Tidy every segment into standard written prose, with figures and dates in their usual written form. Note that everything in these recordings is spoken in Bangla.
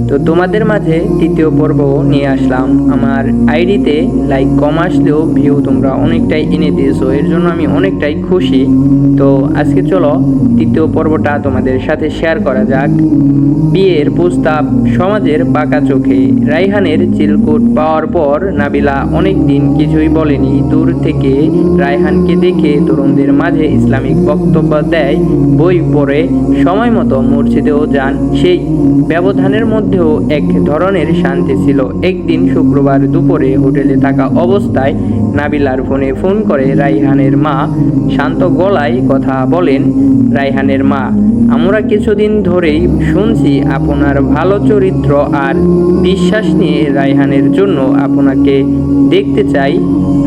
তো তোমাদের মাঝে তৃতীয় পর্ব নিয়ে আসলাম। আমার আইডিতে লাইক কম আসলেও ভিউ তোমরা অনেকটাই এনে দিয়েছো, এর জন্য আমি অনেকটাই খুশি। তো আজকে চলো তৃতীয় পর্বটা তোমাদের সাথে শেয়ার করা যাক। বিয়ের প্রস্তাব সমাজের বাঁকা চোখে। রায়হানের চিরকুট পাওয়ার পর নাবিলা অনেক দিন কিছুই বলেনি। দূর থেকে রায়হানকে দেখে তরুণদের মাঝে ইসলামিক বক্তব্য দেয়, বই পড়ে, সময় মতো মসজিদেও যান। সেই ব্যবধানের মধ্যেও এক ধরনের শান্তি ছিল। একদিন শুক্রবার দুপুরে হোটেলে থাকা অবস্থায় নাবিলার ফোন করে রায়হানের মা। শান্ত গলায় কথা বলেন রায়হানের মা, আমরা কিছুদিন ধরেই শুনছি আপনার ভালো চরিত্র আর বিশ্বাস নিয়ে রায়হানের জন্য আপনাকে দেখতে চাই।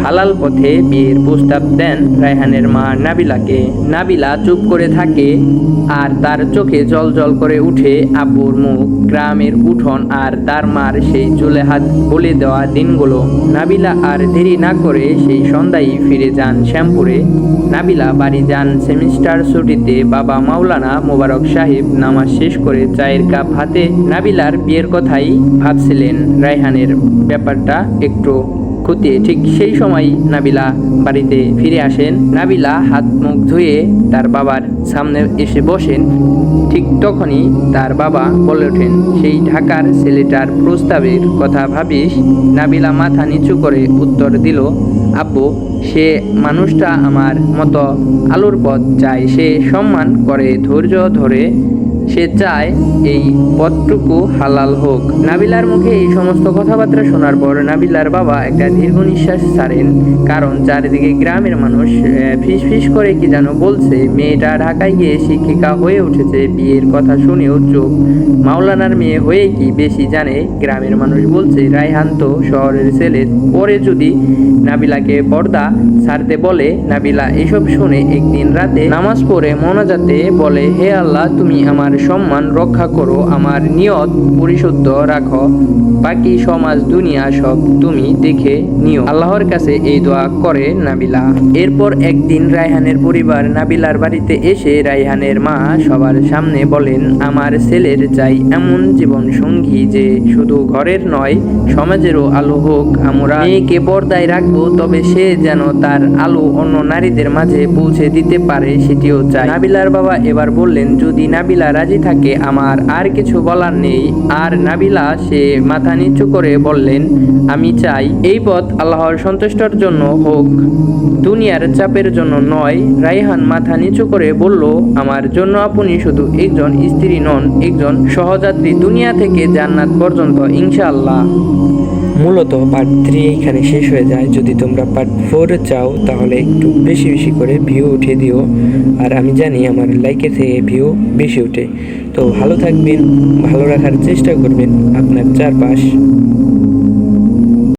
হালাল পথে বিয়ের প্রস্তাব দেন রায়হানের মা নাবিলাকে। নাবিলা চুপ করে থাকে আর তার চোখে জল জল করে উঠে আব্বুর মুখ, গ্রামের উঠোন আর তার মার সেই চুলে হাত বলে দেওয়া দিনগুলো। নাবিলা আর দেরি না করে সেই সন্ধ্যায় ফিরে যান শ্যামপুরে। নাবিলা বাড়ি যান সেমিস্টার ছুটিতে। বাবা মাওলানা মোবারক সাহেব নামাজ শেষ করে চায়ের কাপ হাতে নাবিলার বিয়ের কথাই ভাবছিলেন। রায়হানের ব্যাপারটা একটু খতিয়ে ঠিক সেই সময় নাবিলা বাড়িতে ফিরে আসেন। নাবিলা হাত মুখ ধুয়ে তার বাবার সামনে এসে বসেন। ঠিক তখনই তার বাবা বলে ওঠেন, সেই ঢাকার ছেলেটার প্রস্তাবের কথা ভাবিস? নাবিলা মাথা নিচু করে উত্তর দিল, আব্বু, সে মানুষটা আমার মতো আলুর পথ চায়। সে সম্মান করে, ধৈর্য ধরে, সে চায় এই পথটুকু হালাল হোক। নাবিলার মুখে এই সমস্ত কথাবার্তা শোনার পর নাবিলার বাবা একটা দীর্ঘ নিঃশ্বাস ছাড়েন, কারণ চারিদিকে গ্রামের মানুষ ফিস ফিস করে কি যেন বলছে। মেয়েটা ঢাকায় গিয়ে শিক্ষিকা হয়ে উঠেছে। বিয়ের কথা শুনেও চুপ। মাওলানার মেয়ে হয়ে কি বেশি জানে? গ্রামের মানুষ বলছে রায়হান তো শহরের ছেলে, পরে যদি নাবিলাকে পর্দা ছাড়তে বলে। নাবিলা এসব শুনে একদিন রাতে নামাজ পড়ে মোনাজাতে বলে, হে আল্লাহ, তুমি আমার সম্মান রক্ষা করো, আমার নিয়ত পরিশুদ্ধ রাখো, বাকি সমাজ দুনিয়া সব তুমি দেখে নিও। আল্লাহর কাছে এই দোয়া করে নাবিলা। এরপর একদিন রায়হানের পরিবার নাবিলার বাড়িতে এসে রায়হানের মা সবার সামনে বলেন, আমার ছেলের চাই এমন জীবন সঙ্গী যে শুধু ঘরের নয়, সমাজেরও আলো হোক। আমরা মেয়েকে পর্দায় রাখবো, তবে সে যেন তার আলো অন্য নারীদের মাঝে পৌঁছে দিতে পারে, সেটিও চাই। নাবিলার বাবা এবার বললেন, যদি নাবিলা রাজি থাকে আমার আর কিছু বলার নেই। আর নাবিলা সে মাথা নিচু করে বললেন, আমি চাই এই পথ আল্লাহর সন্তুষ্টর জন্য হোক, দুনিয়ার চাপের জন্য নয়। রায়হান মাথা নিচু করে বলল, আমার জন্য আপনি শুধু একজন স্ত্রী নন, একজন সহযাত্রী, দুনিয়া থেকে জান্নাত পর্যন্ত, ইনশাআল্লাহ। মূলত পার্ট 3 এইখানে শেষ হয়ে যায়। যদি তোমরা পার্ট 4 চাও তাহলে একটু বেশি বেশি করে ভিউ উঠিয়ে দিও, আর আমি জানি আমার লাইকের থেকে ভিউ বেশি ওঠে। তো ভালো থাকবেন, ভালো রাখার চেষ্টা করবেন আপনার চারপাশ।